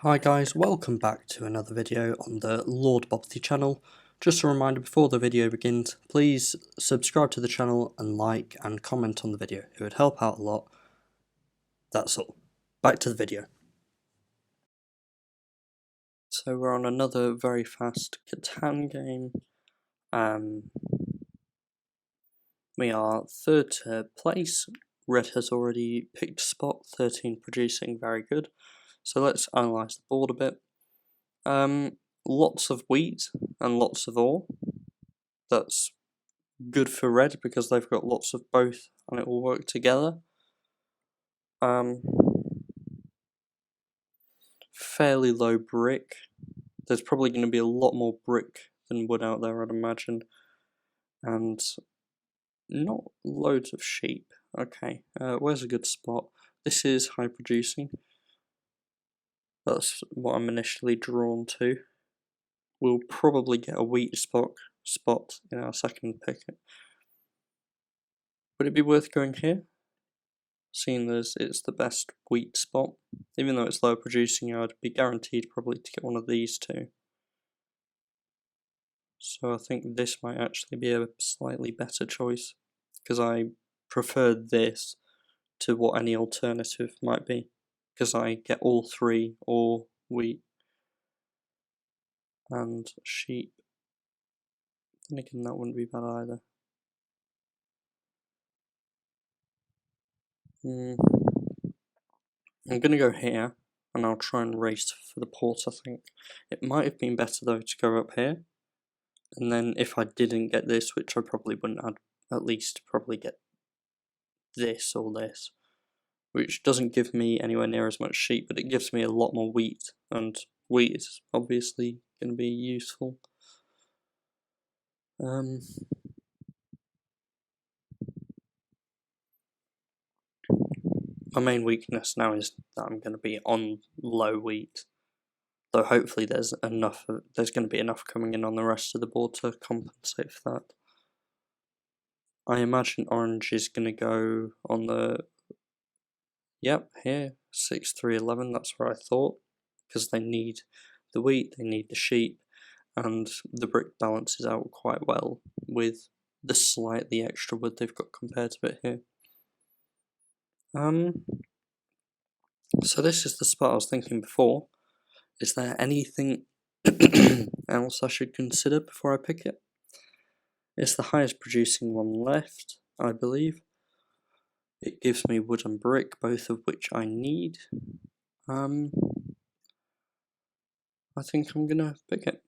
Hi guys, welcome back to another video on the Lord Bobothy channel. Just a reminder before the video begins, please subscribe to the channel and like and comment on the video. It would help out a lot. That's all. Back to the video. So we're on another very fast Catan game. We are third to place. Red has already picked spot, 13 producing, very good. So let's analyse the board a bit. Lots of wheat and lots of ore. That's good for red because they've got lots of both and it will work together. Fairly low brick. There's probably going to be a lot more brick than wood out there, I'd imagine. And not loads of sheep. Okay, where's a good spot? This is high producing. That's what I'm initially drawn to. We'll probably get a wheat spot in our second pick. Would it be worth going here? Seeing as it's the best wheat spot. Even though it's low producing, I'd be guaranteed probably to get one of these two. So I think this might actually be a slightly better choice, because I prefer this to what any alternative might be, because I get all three, or wheat and sheep. And again, that wouldn't be bad either. I'm going to go here, and I'll try and race for the port, I think. It might have been better though to go up here, and then if I didn't get this, which I probably wouldn't, I'd at least probably get this or this, which doesn't give me anywhere near as much sheep, but it gives me a lot more wheat, and wheat is obviously going to be useful. My main weakness now is that I'm going to be on low wheat, though hopefully there's going to be enough coming in on the rest of the board to compensate for that. I imagine orange is going to go on the, yep, here, 6, 3, 11, that's where I thought, because they need the wheat, they need the sheep, and the brick balances out quite well with the slightly extra wood they've got compared to it here. So this is the spot I was thinking before. Is there anything else I should consider before I pick it? It's the highest producing one left, I believe. It gives me wood and brick, both of which I need. I think I'm gonna pick it.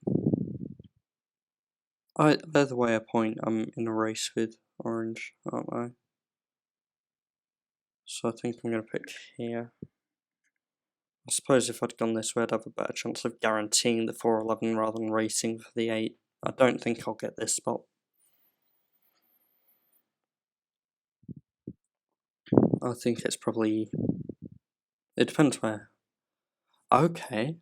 Either way I point, I'm in a race with orange, aren't I? So I think I'm gonna pick here. I suppose if I'd gone this way, I'd have a better chance of guaranteeing the 411 rather than racing for the 8. I don't think I'll get this spot. I think it's probably... it depends where. Okay.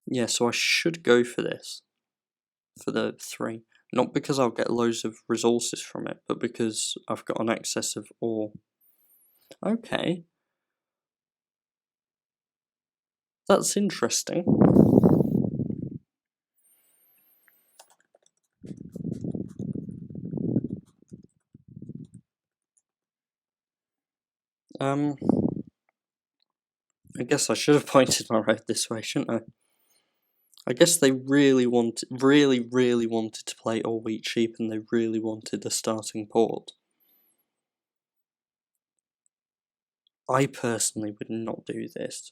Yeah, so I should go for this. For the 3. Not because I'll get loads of resources from it, but because I've got an excess of ore. Okay. That's interesting. I guess I should have pointed my road this way, shouldn't I? I guess they really wanted to play all wheat sheep, and they really wanted the starting port. I personally would not do this.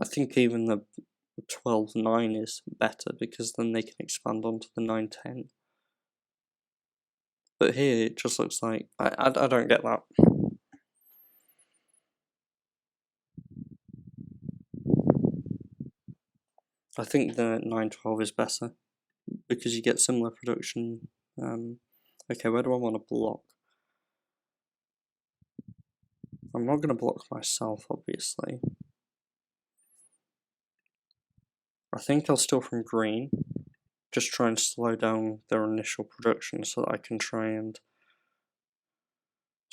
I think even the 12-9 is better, because then they can expand onto the 9-10. But here it just looks like I don't get that. I think the 9-12 is better, because you get similar production. Okay, where do I want to block? I'm not going to block myself, obviously. I think I'll steal from green, just try and slow down their initial production so that I can try and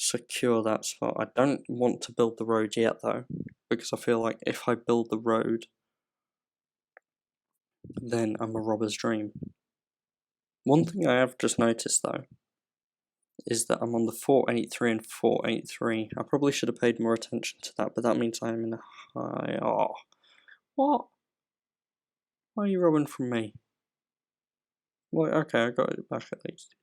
secure that spot. I don't want to build the road yet though, because I feel like if I build the road, then I'm a robber's dream. One thing I have just noticed though, is that I'm on the 483 and 483. I probably should have paid more attention to that, but that means I'm in a high... Oh, what? Why are you robbing from me? Well, okay, I got it back at least.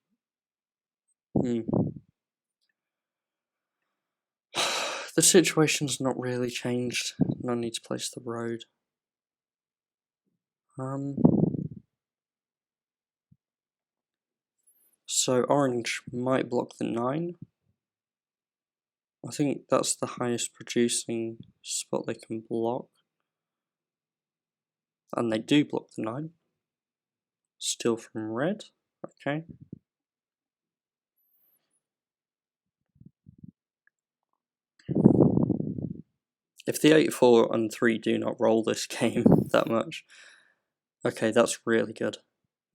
The situation's not really changed. No need to place the road. So orange might block the 9. I think that's the highest producing spot they can block. And they do block the 9. Steal from red. Okay. If the 8, 4 and 3 do not roll this game that much, okay, that's really good.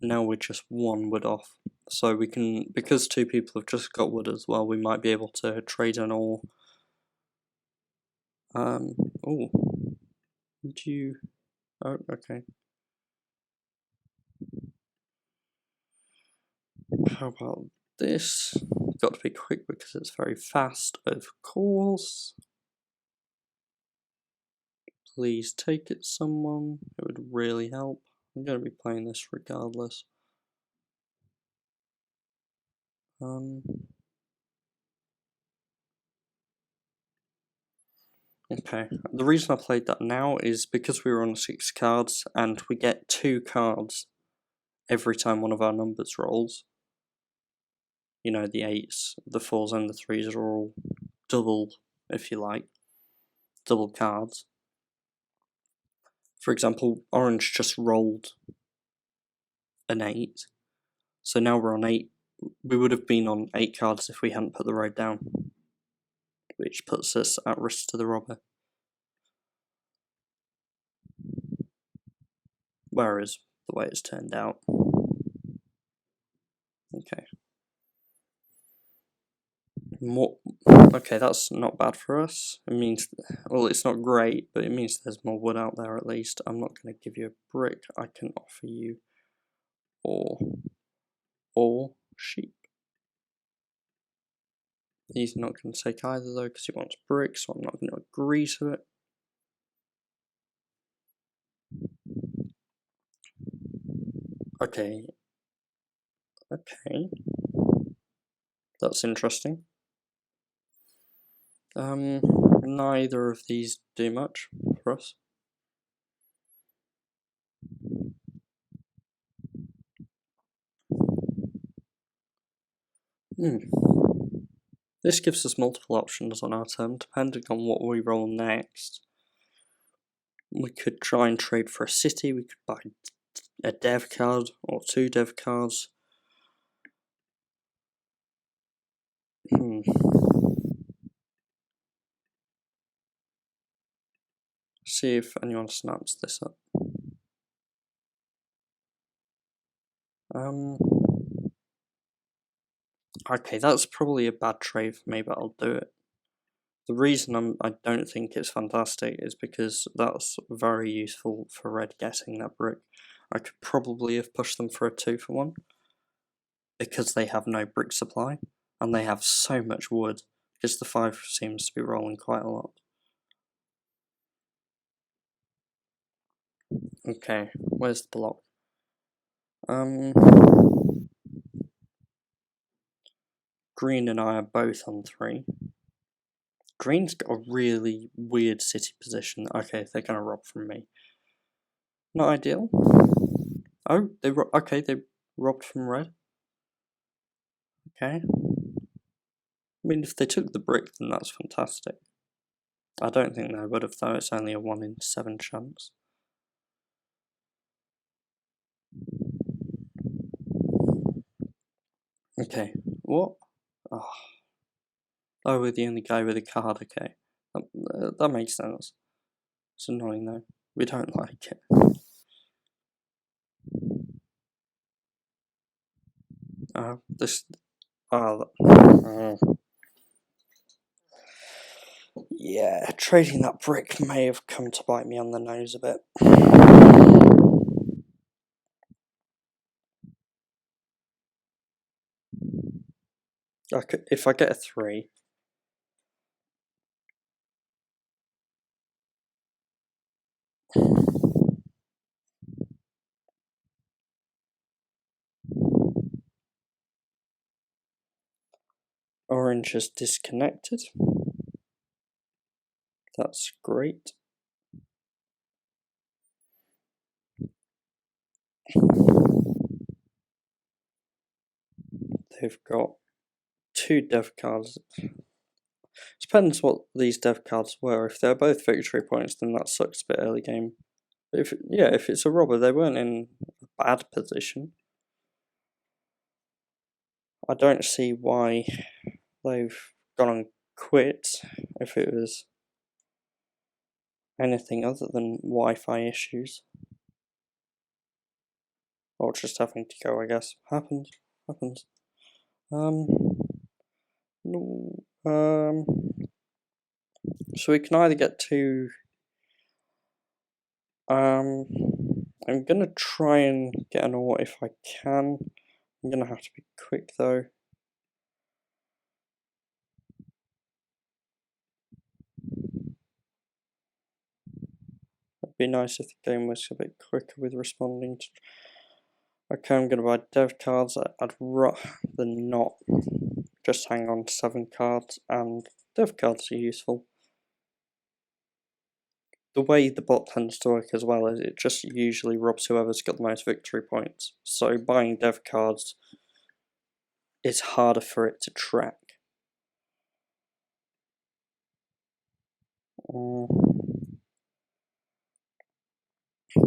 Now we're just 1 wood off. So we can, because 2 people have just got wood as well, we might be able to trade an ore. Oh, would you, oh, okay. How about this? Got to be quick because it's very fast, of course. Please take it, someone. It would really help. I'm going to be playing this regardless. Okay, the reason I played that now is because we were on 6 cards and we get 2 cards every time one of our numbers rolls. You know, the 8s, the 4s and the 3s are all double, if you like, double cards. For example, orange just rolled an 8, so now we're on 8. We would have been on 8 cards if we hadn't put the road down, which puts us at risk to the robber. Whereas, the way it's turned out. Okay. Okay, that's not bad for us. It means, well, it's not great, but it means there's more wood out there at least. I'm not going to give you a brick. I can offer you ore or sheep. He's not going to take either though because he wants brick, so I'm not going to agree to it. Okay. Okay. That's interesting. Neither of these do much for us. This gives us multiple options on our turn, depending on what we roll next. We could try and trade for a city, we could buy a dev card, or 2 dev cards. See if anyone snaps this up. Okay, that's probably a bad trade for me, but I'll do it. The reason I don't think it's fantastic is because that's very useful for red getting that brick. I could probably have pushed them for a 2 for 1, because they have no brick supply, and they have so much wood, because the 5 seems to be rolling quite a lot. Okay, where's the block? Green and I are both on 3. Green's got a really weird city position. Okay, they're gonna rob from me. Not ideal. Oh, they robbed from red. Okay. I mean, if they took the brick, then that's fantastic. I don't think they would have, though. It's only a 1 in 7 chance. Okay, what? Oh, we're the only guy with a card, okay. That makes sense. It's annoying, though. We don't like it. Yeah, trading that brick may have come to bite me on the nose a bit. If I get a 3, orange is disconnected. That's great. They've got 2 dev cards. Depends what these dev cards were. If they're both victory points, then that sucks a bit early game. But if it's a robber, they weren't in a bad position. I don't see why they've gone and quit if it was anything other than Wi-Fi issues. Or just having to go, I guess. Happens. No, so we can either get to, I'm gonna try and get an ore if I can. I'm gonna have to be quick though. It'd be nice if the game was a bit quicker with responding to. Okay, I'm gonna buy dev cards. I'd rather not just hang on to 7 cards, and dev cards are useful. The way the bot tends to work as well is it just usually robs whoever's got the most victory points. So buying dev cards is harder for it to track.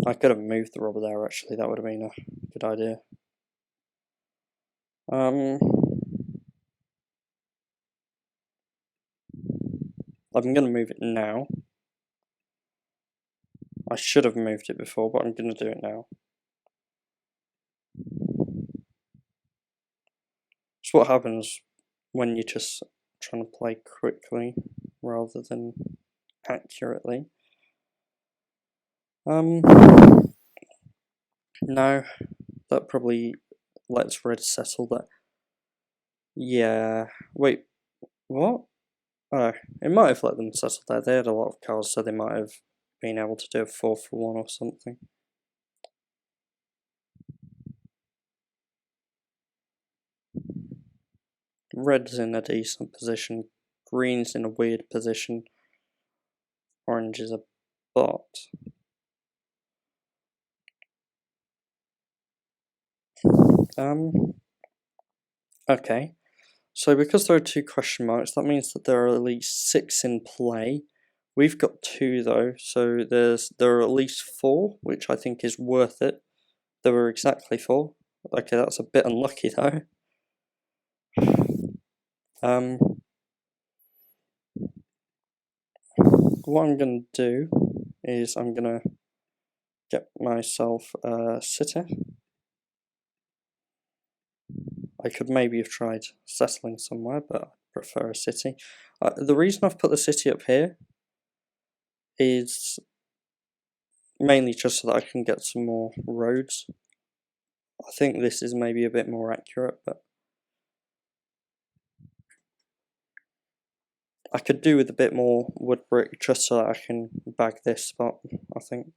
I could have moved the robber there actually, that would have been a good idea. I'm gonna move it now. I should have moved it before, but I'm gonna do it now. It's what happens when you're just trying to play quickly rather than accurately. No, that probably lets red settle that. Yeah, wait, what? Oh, it might have let them settle there. They had a lot of cards, so they might have been able to do a 4 for 1 or something. Red's in a decent position, green's in a weird position, orange is a bot. Okay, so because there are 2 question marks, that means that there are at least 6 in play. We've got 2 though, so there are at least 4, which I think is worth it. There were exactly 4. Okay, that's a bit unlucky though. What I'm gonna do is I'm gonna get myself a sitter. I could maybe have tried settling somewhere, but I prefer a city. The reason I've put the city up here is mainly just so that I can get some more roads. I think this is maybe a bit more accurate, but I could do with a bit more wood brick just so that I can bag this spot, I think.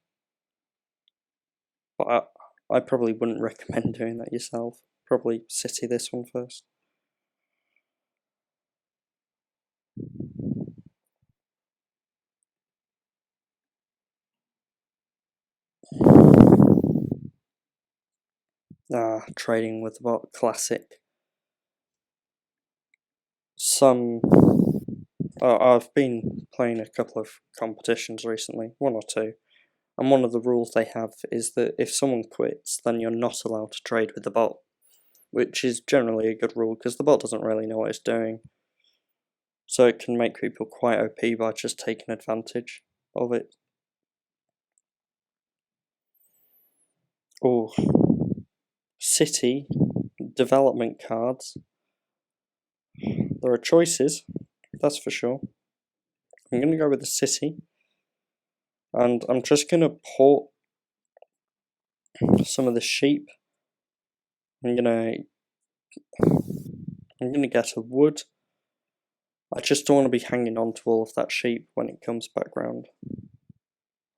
But I probably wouldn't recommend doing that yourself. Probably city this one first. Trading with the bot, classic. I've been playing a couple of competitions recently, 1 or 2, and one of the rules they have is that if someone quits, then you're not allowed to trade with the bot, which is generally a good rule because the bot doesn't really know what it's doing, so it can make people quite OP by just taking advantage of it. Oh, city development cards. There are choices, that's for sure. I'm going to go with the city, and I'm just going to port some of the sheep. I'm going to get a wood. I just don't want to be hanging on to all of that sheep when it comes back round.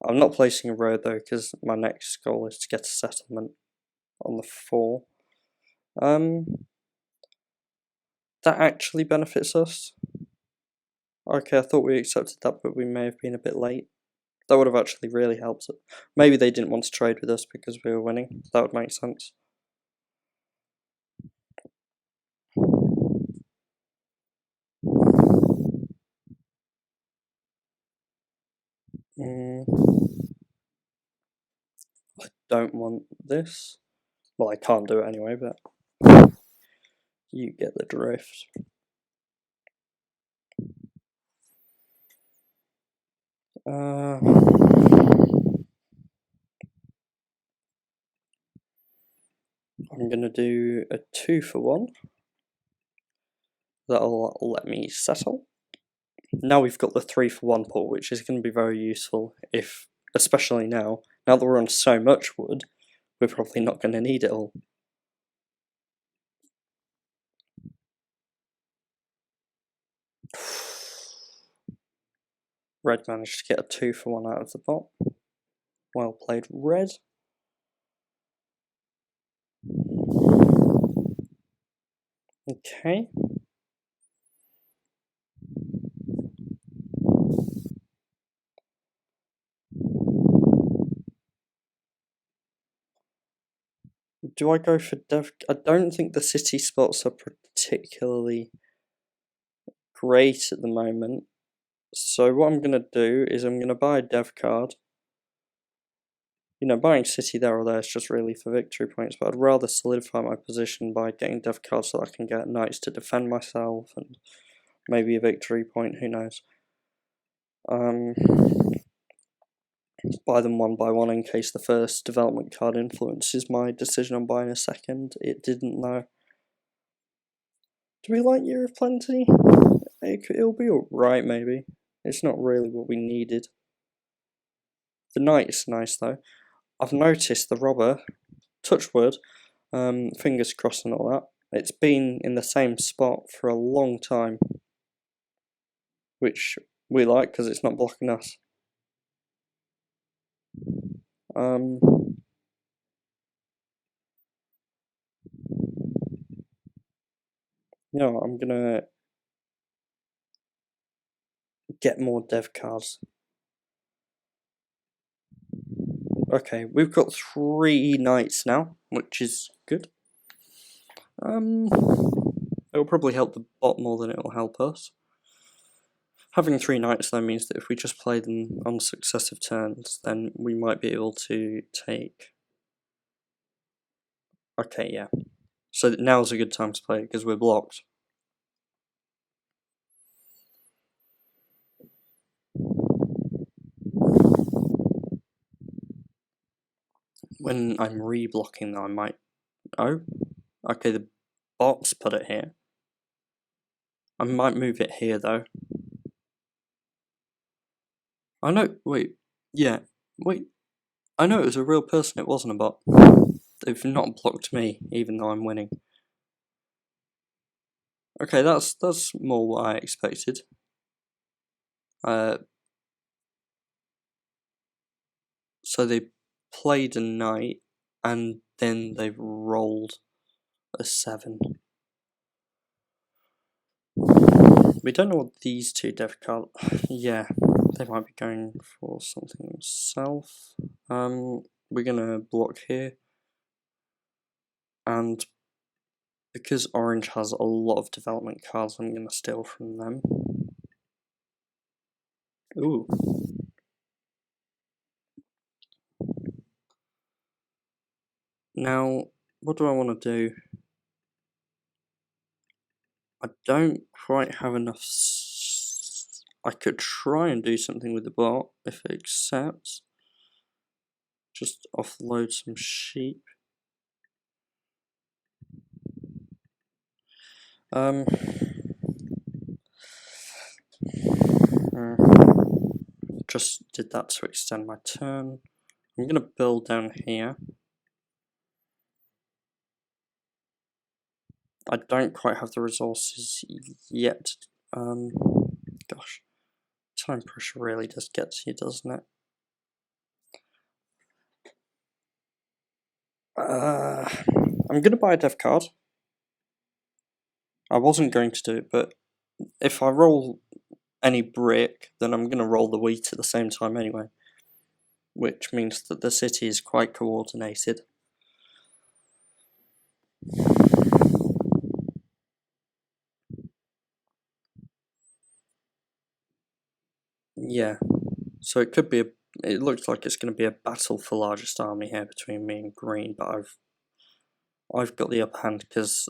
I'm not placing a road though, because my next goal is to get a settlement on the 4. That actually benefits us. Okay, I thought we accepted that, but we may have been a bit late. That would have actually really helped it. Maybe they didn't want to trade with us because we were winning. That would make sense. I don't want this. Well, I can't do it anyway, but you get the drift. I'm gonna do a 2 for 1. That'll let me settle. Now we've got the 3 for 1 pull, which is going to be very useful if, especially now that we're on so much wood, we're probably not going to need it all. Red managed to get a 2 for 1 out of the pot. Well played, Red. Okay. Do I go for dev? I don't think the city spots are particularly great at the moment. So what I'm going to do is I'm going to buy a dev card. You know, buying city there or there is just really for victory points, but I'd rather solidify my position by getting dev cards so that I can get knights to defend myself and maybe a victory point, who knows. Buy them one by one in case the first development card influences my decision on buying a second. It didn't though. Do we like Year of Plenty? It'll be alright maybe. It's not really what we needed. The knight's nice though. I've noticed the robber, touch wood, fingers crossed and all that, it's been in the same spot for a long time. Which we like because it's not blocking us. You know, I'm gonna get more dev cards. Okay, we've got 3 knights now, which is good. It'll probably help the bot more than it'll help us. Having 3 knights though means that if we just play them on successive turns, then we might be able to take... Okay, yeah. So now's a good time to play it because we're blocked. When I'm re-blocking though, I might... Oh? Okay, the bot's put it here. I might move it here though. I know, wait, yeah, wait. I know it was a real person, it wasn't a bot. They've not blocked me, even though I'm winning. Okay, that's more what I expected. So they played a knight, and then they've rolled a 7. We don't know what these 2 dev cards... Yeah, they might be going for something themselves. We're gonna block here. And because orange has a lot of development cards, I'm gonna steal from them. Ooh. Now, what do I want to do? I don't quite have enough... I could try and do something with the bot if it accepts. Just offload some sheep. Just did that to extend my turn. I'm going to build down here. I don't quite have the resources yet. Gosh, time pressure really does get to you, doesn't it? I'm going to buy a dev card. I wasn't going to do it, but if I roll any brick, then I'm going to roll the wheat at the same time anyway, which means that the city is quite coordinated. Yeah, so it could be it looks like it's going to be a battle for largest army here between me and green, but I've got the upper hand because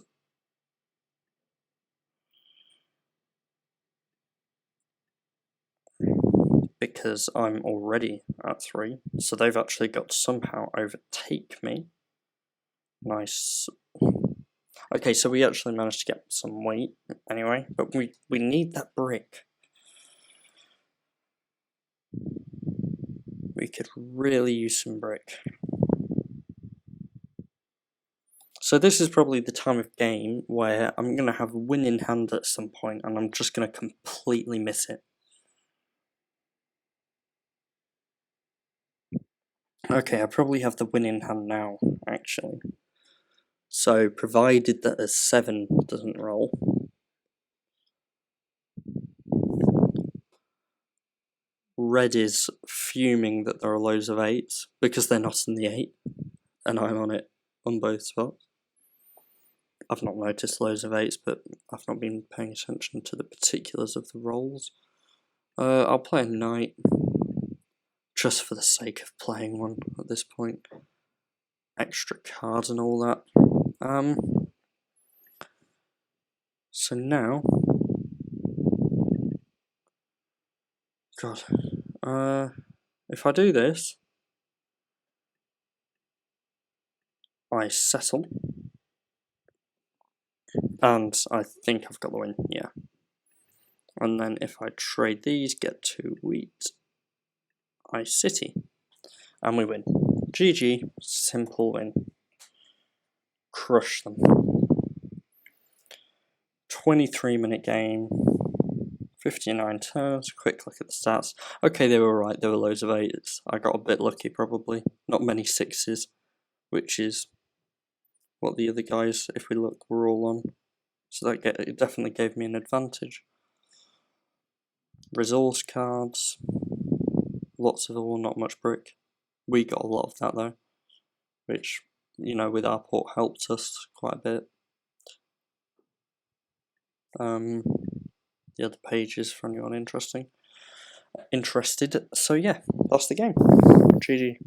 I'm already at 3, so they've actually got to somehow overtake me. Nice. Okay, so we actually managed to get some wheat anyway, but we need that brick. We could really use some brick. So this is probably the time of game where I'm going to have a win in hand at some point, and I'm just going to completely miss it. Okay, I probably have the win in hand now, actually. So, provided that a 7 doesn't roll, red is fuming that there are loads of 8s, because they're not in the 8, and I'm on it on both spots. I've not noticed loads of 8s, but I've not been paying attention to the particulars of the rolls. I'll play a knight, just for the sake of playing one at this point. Extra cards and all that. So now, God, if I do this, I settle, and I think I've got the win, yeah. And then if I trade these, get 2 wheat, I city, and we win. GG, simple win. Crush them. 23-minute game, 59 turns, quick look at the stats. Okay, they were right, there were loads of 8s. I got a bit lucky probably, not many 6s, which is what the other guys, if we look, were all on. So that it definitely gave me an advantage. Resource cards, lots of all, not much brick. We got a lot of that though, which, you know, with our port helped us quite a bit. The other pages for anyone interested. So yeah, that's the game. GG.